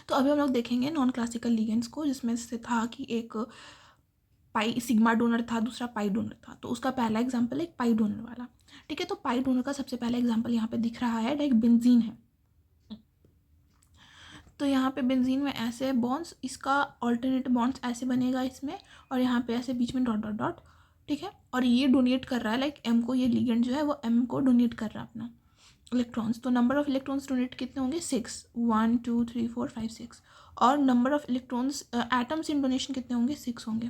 तो अभी हम लोग देखेंगे नॉन क्लासिकल लिगेंड्स को, जिसमें से था कि एक पाई सिग्मा डोनर था, दूसरा पाई डोनर था। तो उसका पहला एग्जाम्पल है एक पाई डोनर वाला, ठीक है। तो पाई डोनर का सबसे पहला एग्जाम्पल यहाँ पे दिख रहा है, लाइक बेंजीन है। तो यहाँ पे बेंजीन में ऐसे बॉन्ड्स, इसका ऑल्टरनेट बॉन्ड्स ऐसे बनेगा इसमें, और यहाँ पे ऐसे बीच में डॉट डॉट डॉट, ठीक है। और ये डोनेट कर रहा है, लाइक एम को, ये लिगेंड जो है वो एम को डोनेट कर रहा है अपना इलेक्ट्रॉन्स। तो नंबर ऑफ इलेक्ट्रॉन्स डोनेट कितने होंगे? 6, 1 2 3 4 5 6। और number of electrons atoms in donation कितने होंगे? 6 होंगे।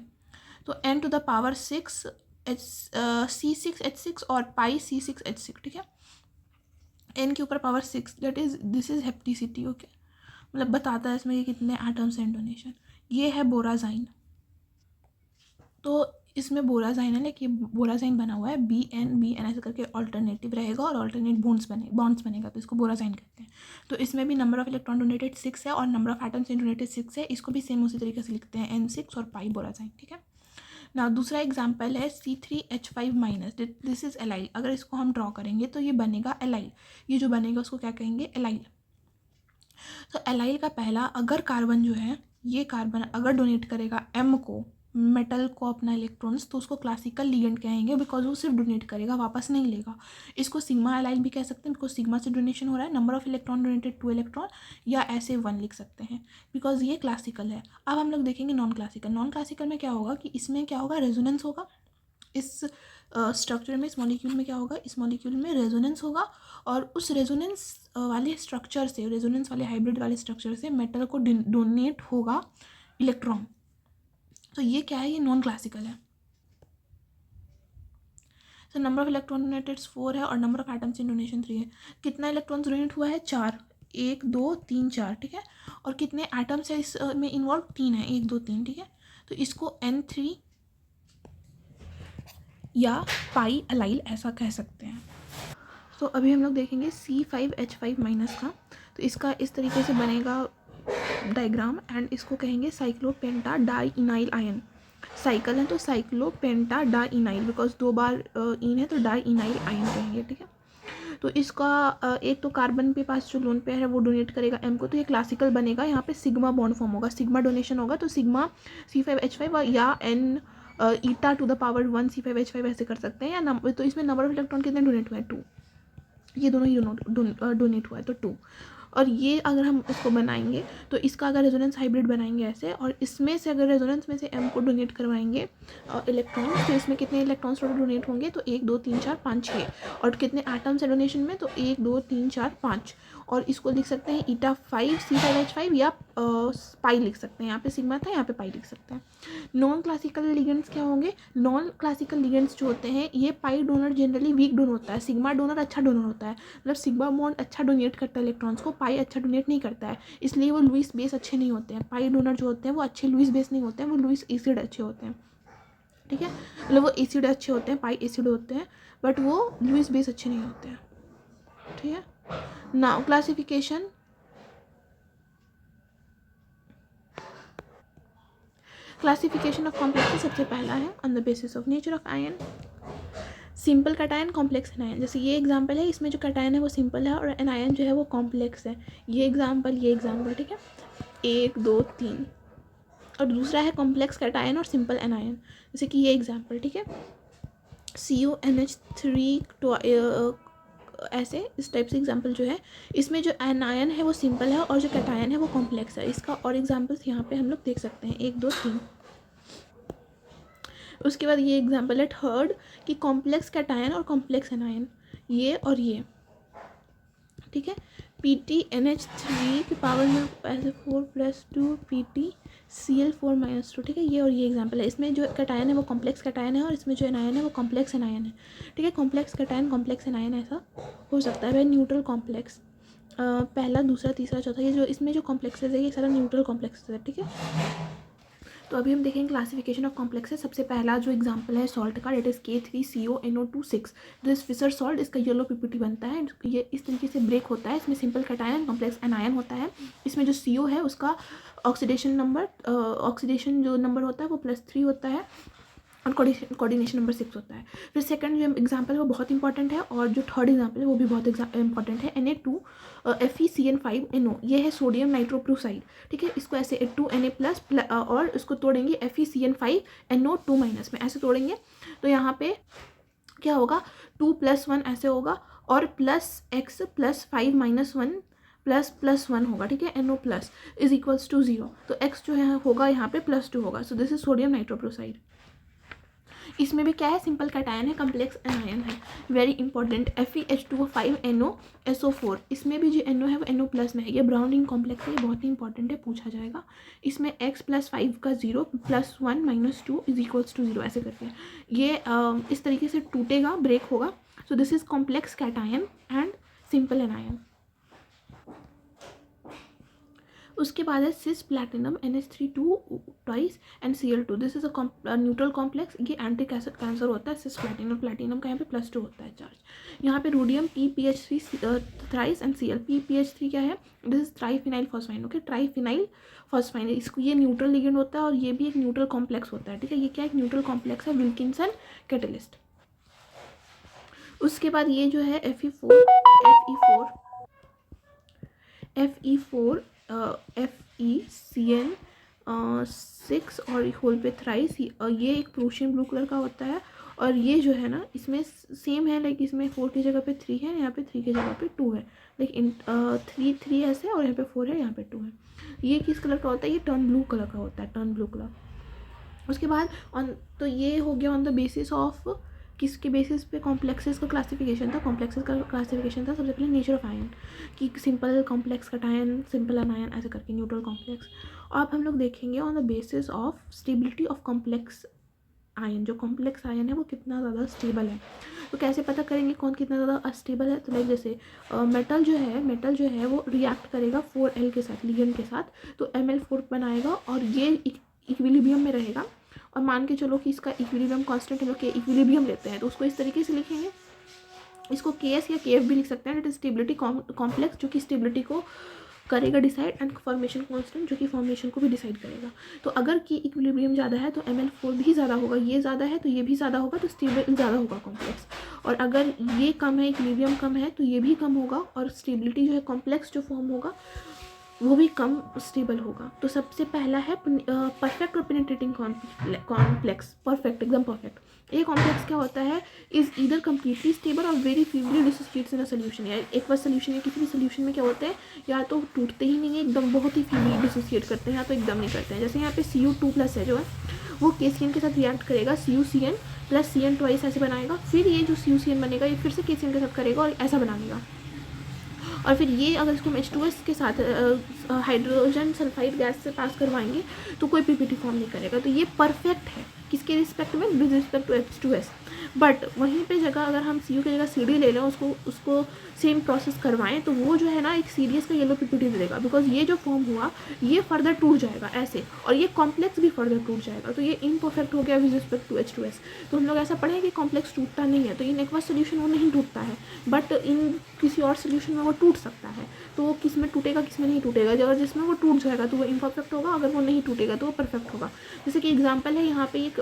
तो n to the power 6 C6H6 और पाई C6H6, ठीक है। n के ऊपर power 6, that is this is hapticity, okay. मतलब बताता है इसमें कि कितने एटम्स हैं डोनेशन। ये है बोराजाइन। तो इसमें बोराजाइन है, लेकिन बोराजाइन बना हुआ है बी एन ऐसे करके ऑल्टरनेटिव रहेगा, और ऑल्टरनेट बॉन्ड्स बनेगा, तो इसको बोराजाइन कहते हैं। तो इसमें भी नंबर ऑफ इलेक्ट्रॉन डोनेटेड 6 है और नंबर ऑफ एटम्स डोनेटेड 6 है। इसको भी सेम उसी तरीके से लिखते हैं N6 और पाई बोराजाइन, ठीक है ना। दूसरा एग्जाम्पल है C3H5-, दिस इज एलाइल। अगर इसको हम ड्रॉ करेंगे तो ये बनेगा एलाइल। ये जो बनेगा उसको क्या कहेंगे? एलाइल। तो एलाइल का पहला, अगर कार्बन जो है, ये कार्बन अगर डोनेट करेगा एम को, मेटल को, अपना इलेक्ट्रॉन्स, तो उसको क्लासिकल लिगेंड कहेंगे, बिकॉज वो सिर्फ डोनेट करेगा, वापस नहीं लेगा। इसको सिग्मा एलाइल भी कह सकते हैं, बिकॉज सिग्मा से डोनेशन हो रहा है। Number of electron donated 2 electron, या ऐसे 1 लिख सकते हैं, बिकॉज ये क्लासिकल है। अब हम लोग देखेंगे नॉन क्लासिकल। नॉन क्लासिकल में क्या होगा कि इसमें क्या होगा? रेजोनेंस होगा। इस स्ट्रक्चर में, इस मॉलिक्यूल में क्या होगा? इस मॉलिक्यूल में रेजोनेंस होगा, और उस रेजोनेंस वाले स्ट्रक्चर से, रेजोनेंस वाले हाइब्रिड वाले स्ट्रक्चर से मेटल को डोनेट होगा इलेक्ट्रॉन। तो ये क्या है? ये नॉन क्लासिकल है। तो नंबर ऑफ इलेक्ट्रॉन डोनेटेड 4 है और number of atoms in donation 3 है। कितना इलेक्ट्रॉन डोनेट हुआ है? 4, 1 2 3 4, ठीक है। और कितने एटम्स है इसमें इन्वॉल्व? 3 है, 1 2 3, ठीक है। तो इसको N3 या पाई अलाइल ऐसा कह सकते हैं। तो अभी हम लोग देखेंगे C5H5- का। तो इसका इस तरीके से बनेगा डायग्राम, एंड इसको कहेंगे साइक्लोपेंटा डाइइनाइल आयन। साइकिल है तो साइक्लोपेंटा डाइइनाइल, बिकॉज 2 बार इन है तो डाइइनाइल आयन कहेंगे, ठीक है। तो इसका एक तो कार्बन के पास जो लोन पेयर है वो डोनेट करेगा एम को, तो ये क्लासिकल बनेगा। यहाँ पे सिग्मा बॉन्ड फॉर्म होगा, सिग्मा डोनेशन होगा, तो सिग्मा C5H5 या n eta to the power 1 C5H5 ऐसे कर सकते हैं। या नंबर, तो इसमें नंबर ऑफ इलेक्ट्रॉन कितने डोनेट हुए हैं? 2। ये दोनों ही डोनेट हुआ है तो 2। और ये अगर हम इसको बनाएंगे तो इसका अगर रेजोनेंस हाइब्रिड बनाएंगे ऐसे, और इसमें से अगर रेजोनेंस में से एम को डोनेट करवाएंगे इलेक्ट्रॉन्स, तो इसमें कितने इलेक्ट्रॉन्स टोटल डोनेट होंगे? तो 1 2 3 4 5 6। और कितने एटम्स है डोनेशन में? तो 1 2 3 4 5। और इसको लिख सकते हैं ईटा 5 C5H5, या पाई लिख सकते हैं। यहाँ पे सिग्मा था, यहाँ पे पाई लिख सकते हैं। नॉन क्लासिकल लिगेंड्स क्या होंगे? नॉन क्लासिकल लिगेंड्स जो होते हैं, ये pi donor generally week donor होता है, सिग्मा डोनर अच्छा डोनर होता है। मतलब सिग्मा बॉन्ड अच्छा डोनेट करता है इलेक्ट्रॉन्स को, पाई अच्छा डोनेट नहीं करता है, इसलिए वो लुईस बेस अच्छे नहीं होते हैं। पाई डोनर जो होते हैं वो अच्छे लुईस बेस नहीं होते हैं, वो लुईस एसिड अच्छे होते हैं, ठीक है। मतलब वो एसिड अच्छे होते हैं, पाई एसिड होते हैं, बट वो लुईस बेस अच्छे नहीं होते हैं, ठीक है। नाउ क्लासिफिकेशन ऑफ कॉम्प्लेक्स सबसे पहला है on the basis of nature of ion. Simple cation, complex anion. जैसे ये एग्जांपल है, इसमें जो कैटायन है वो सिंपल है और एनायन जो है वो कॉम्प्लेक्स है। ये एग्जांपल, ठीक है, 1 2 3। और दूसरा है कॉम्प्लेक्स कैटायन और सिंपल एनायन, जैसे कि ये एग्जांपल, ठीक है, CuNH3 ऐसे इस टाइप से एग्जांपल जो है। इसमें जो एनायन है वो सिंपल है और जो कैटायन है वो कॉम्प्लेक्स है। इसका और एग्जांपल्स यहाँ पे हम लोग देख सकते हैं, 1 2 3। उसके बाद ये एग्जांपल है थर्ड, कि कॉम्प्लेक्स कैटायन और कॉम्प्लेक्स एनायन, ये और ये, ठीक है। PtNH3 की पावर में ऐसे 4+2 PtCl4-2, ठीक है। ये और ये एग्जांपल है। इसमें जो कैटायन है वो कॉम्प्लेक्स कैटायन है और इसमें जो एनायन है वो कॉम्प्लेक्स एनायन है, ठीक है। कॉम्प्लेक्स कैटायन, कॉम्प्लेक्स एनायन ऐसा हो सकता है। वह न्यूट्रल कॉम्प्लेक्स, पहला दूसरा तीसरा चौथा, ये जो इसमें जो कॉम्प्लेक्सेस है ये सारा न्यूट्रल कॉम्प्लेक्सेस है, ठीक है। तो अभी हम देखेंगे क्लासिफिकेशन ऑफ कॉम्प्लेक्सेस। सबसे पहला जो एग्जांपल है सॉल्ट का, that is K3CONO2 6। This Fischer salt, इसका येलो पीपीटी बनता है। ये इस तरीके से ब्रेक होता है। इसमें सिंपल कैटायन, कॉम्प्लेक्स एनायन होता है। इसमें जो CO है उसका ऑक्सीडेशन जो नंबर होता है वो +3 होता है। और कोऑर्डिनेशन नंबर 6 होता है। फिर सेकंड जो एग्जांपल है वो बहुत इंपॉर्टेंट है, और जो थर्ड एग्जांपल है वो भी बहुत इंपॉर्टेंट है। Na2FeCN5NO, ये है सोडियम नाइट्रोप्रोसाइड, ठीक है। इसको ऐसे 2Na+ और इसको तोड़ेंगे FeCN5NO2- में, ऐसे तोड़ेंगे तो यहाँ पे क्या होगा, 2 + 1 ऐसे होगा, और +x + 5 - 1 ++1 होगा, ठीक है। NO+ इज इक्वल्स टू 0, तो x जो है होगा यहाँ पे +2 होगा। So this is sodium nitroprusside. इसमें भी क्या है, सिंपल कैटायन है, कम्प्लेक्स एनायन है, वेरी इंपॉर्टेंट। FeH2O5NO इसमें भी जो NO है वो NO+ में है, ये ब्राउन रिंग कॉम्प्लेक्स है, ये बहुत ही इंपॉर्टेंट है, पूछा जाएगा। इसमें x + 5 का 0 + 1 - 2 इज इक्वल्स टू 0 ऐसे करके ये इस तरीके से टूटेगा, ब्रेक होगा। So this is complex cation and simple anion. उसके बाद है cis platinum NH3 twice and Cl2, this is a neutral complex, ये एंटी कैंसर होता है। सिस प्लैटिनम, प्लैटिनम का यहाँ पे +2 होता है चार्ज। यहाँ पे rhodium PPH3 thrice and Cl। PPH3 क्या है, this is triphenyl phosphine, okay, triphenyl phosphine. इसको ये न्यूट्रल लिगेंड होता है और ये भी एक न्यूट्रल कॉम्प्लेक्स होता है, ठीक है। ये क्या एक न्यूट्रल कॉम्प्लेक्स है, विल्किंसन कैटलिस्ट। उसके बाद ये जो है Fe4 FeCN6 और होल पे थ्राइस, ये एक प्रूशियन ब्लू कलर का होता है। और ये जो है ना, इसमें सेम है, लाइक इसमें 4 की जगह पे 3 है, यहाँ पे 3 की जगह पे 2 है, लाइक 3 ऐसे, और यहाँ पे 4 है, यहाँ पे 2 है। ये किस कलर का होता है, ये टर्न ब्लू कलर का होता है, टर्न ब्लू कलर। उसके बाद तो ये हो गया ऑन द बेसिस ऑफ, किसके बेसिस पे, कॉम्प्लेक्सेस का क्लासिफिकेशन था। कॉम्प्लेक्सेस का क्लासिफिकेशन था सबसे पहले नेचर ऑफ आयन, कि simple complex cation, simple anion, ऐसे करके न्यूट्रल कॉम्प्लेक्स। अब हम लोग देखेंगे on the basis of stability of complex ion, जो कॉम्प्लेक्स आयन है वो कितना ज़्यादा स्टेबल है। तो कैसे पता करेंगे कौन कितना ज़्यादा अनस्टेबल है, तो लाइक जैसे मेटल जो है वो रिएक्ट करेगा 4L के साथ, लिगेंड के साथ, तो Ml4 बनाएगा, और ये इक्विलिब्रियम में रहेगा। और मान के चलो कि इसका इक्विलिब्रियम कांस्टेंट, हम लोग के इक्विलिब्रियम लेते हैं, तो उसको इस तरीके से लिखेंगे, इसको KS या KF भी लिख सकते हैं, इट इज स्टेबिलिटी कॉम्प्लेक्स, जो कि स्टेबिलिटी को करेगा डिसाइड, एंड फॉर्मेशन कांस्टेंट, जो कि फॉर्मेशन को भी डिसाइड करेगा। तो अगर की इक्विलिब्रियम ज़्यादा है तो Ml4 भी ज़्यादा होगा, ये ज़्यादा है तो ये भी ज़्यादा होगा, तो स्टेबल ज़्यादा होगा कॉम्प्लेक्स। और अगर ये कम है, इक्विलिब्रियम कम है, तो ये भी कम होगा, और स्टेबिलिटी जो है कॉम्प्लेक्स जो फॉर्म होगा वो भी कम स्टेबल होगा। तो सबसे पहला है परफेक्ट और पेनिट्रेटिंग कॉम्प्लेक्स, परफेक्ट, एकदम परफेक्ट। ये कॉम्प्लेक्स क्या होता है, इज ईदर कम्प्लीटली स्टेबल और very feebly dissociates in a solution. या एक बार सोल्यूशन या किसी भी सोल्यूशन में क्या होते हैं, या तो टूटते ही नहीं है एकदम, बहुत ही फीबली डिसोसिएट करते हैं, या तो एकदम नहीं करते हैं। जैसे यहाँ पे Cu2+ है जो है वो KCN के साथ रिएक्ट करेगा, CuCN + CN ट्वाइस ऐसे बनाएगा, फिर ये जो CuCN बनेगा ये फिर से KCN के साथ करेगा और ऐसा बना देगा। और फिर ये अगर इसको हम H2S के साथ हाइड्रोजन सल्फाइड गैस से पास करवाएंगे तो कोई PPT फॉर्म नहीं करेगा। तो ये परफेक्ट है किसके रिस्पेक्ट में, with respect to H2S। But वहीं पे जगह अगर हम Cu की जगह CD ले लें, उसको सेम प्रोसेस करवाएं, तो वो जो है ना एक सीरियस का येलो PPT दे देगा, बिकॉज ये जो फॉर्म हुआ ये फर्दर टूट जाएगा ऐसे, और ये कॉम्प्लेक्स भी फर्दर टूट जाएगा। तो ये इम्परफेक्ट हो गया विद रिस्पेक्ट टू H2S। तो हम लोग ऐसा पढ़ें कि कॉम्प्लेक्स टूटता नहीं है, तो इन एक्वस सोल्यूशन वो नहीं टूटता है, बट इन किसी और सोल्यूशन में वो टूट सकता है। तो वो किस में टूटेगा, किस में नहीं टूटेगा, अगर जिसमें वो टूट जाएगा तो वो इम्परफेक्ट होगा, अगर वो नहीं टूटेगा तो वो परफेक्ट होगा। जैसे कि एग्जांपल है यहाँ पे एक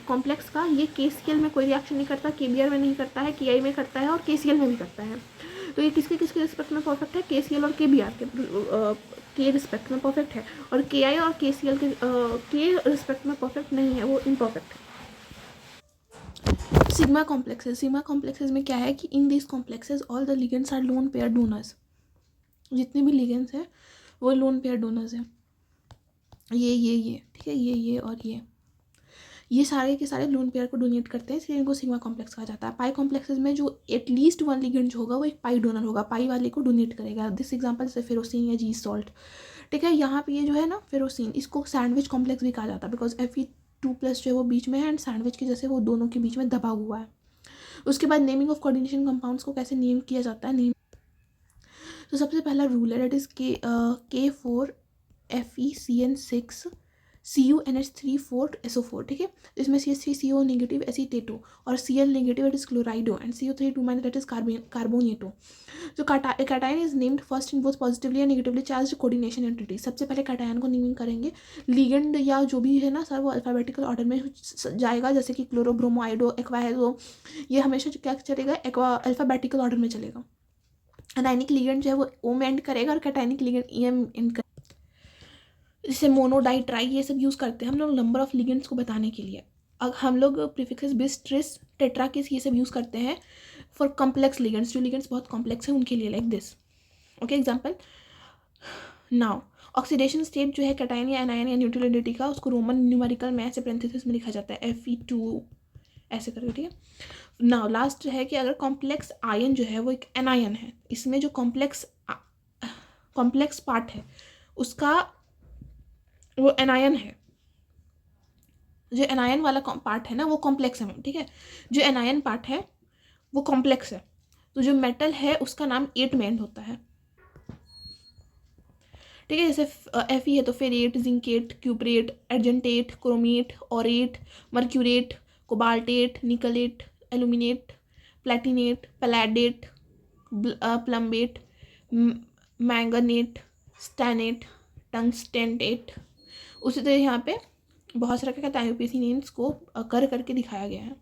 कॉम्प्लेक्स का, ये KCl में कोई रिएक्शन नहीं करता, KBr में नहीं करता है, KI में करता है, और KCl में भी करता है। तो ये किसके रिस्पेक्ट में परफेक्ट है, KCl और KBr के रिस्पेक्ट में परफेक्ट है, और KI और KCl के रिस्पेक्ट में परफेक्ट नहीं है, वो इम्परफेक्ट है। सिग्मा कॉम्प्लेक्सेस में क्या है कि in this complexes all the ligands are lone pair donors, जितने भी लिगेंड्स हैं वो लोन पेयर डोनर्स हैं। ये ठीक है, ये और ये सारे के सारे लोन पेयर को डोनेट करते हैं, इसलिए इनको सिग्मा कॉम्प्लेक्स कहा जाता है। पाई कॉम्प्लेक्सेस में जो एटलीस्ट 1 लिगेंड होगा वो एक पाई डोनर होगा, पाई वाले को डोनेट करेगा। दिस एग्जांपल से फेरोसिन या जी सॉल्ट, ठीक है। यहाँ पे ये जो है ना फेरोसिन, इसको सैंडविच कॉम्प्लेक्स भी कहा जाता है, बिकॉज Fe2+ जो है वो बीच में है, एंड सैंडविच के जैसे वो दोनों के बीच में दबा हुआ है। उसके बाद नेमिंग ऑफ कोऑर्डिनेशन कंपाउंड्स को कैसे नेम किया जाता है, तो सबसे पहला रूल है, date is K4FeCN6 CuNH3 SO4, ठीक है। तो इसमें CH3CO नेगेटिव एसीटेटो और Cl negative that is chlorido and CO3 minus that is carbonato. जो cation is named first in both positively and negatively charged coordination entity. सबसे पहले cation को naming करेंगे, लिगेंड या जो भी है ना सर वो अल्फाबेटिकल ऑर्डर में जाएगा, जैसे कि क्लोरो, ब्रोमो, आयोडो, एक्वा है, तो ये हमेशा क्या चलेगा, एक्वा अल्फाबेटिकल ऑर्डर में चलेगा। एनाइनिक लिगेंड जो है वो O में एंड करेगा और कैटायनिक लिगेंड E में एंड करेगा। जैसे मोनो, डाई, ट्राई ये सब यूज़ करते हैं हम लोग नंबर ऑफ लिगेंड्स को बताने के लिए। अब हम लोग प्रीफिक्स बिस, ट्रिस, टेट्रा किस ये सब यूज़ करते हैं फॉर कॉम्प्लेक्स लिगेंड्स, जो लिगेंड्स बहुत कॉम्प्लेक्स हैं उनके लिए, like this. Okay, example now oxidation state जो है कैटायन या एनायन या न्यूट्रल एंटिटी का, उसको रोमन न्यूमेरिकल में ऐसे पेरेंथेसिस में लिखा जाता है Fe2 ऐसे करके, ठीक है। नाउ लास्ट है कि अगर कॉम्प्लेक्स आयन जो है वो एक एनायन है, इसमें जो कॉम्प्लेक्स पार्ट है उसका वो एनायन है, जो एनायन वाला पार्ट है ना वो कॉम्प्लेक्स है, ठीक है। जो एनायन पार्ट है वो कॉम्प्लेक्स है, तो जो मेटल है उसका नाम 8 में एंड होता है, ठीक है। जैसे Fe है तो ferrate, zincate, cuprate, argentate, chromate, aurate, mercurate, cobaltate, nickelate, aluminate, platinate, palladate, plumbate, manganate, stannate, tungstate. उसी तरह यहाँ पे बहुत सारे क्या कहते हैं IUPAC नेम्स को कर करके दिखाया गया है।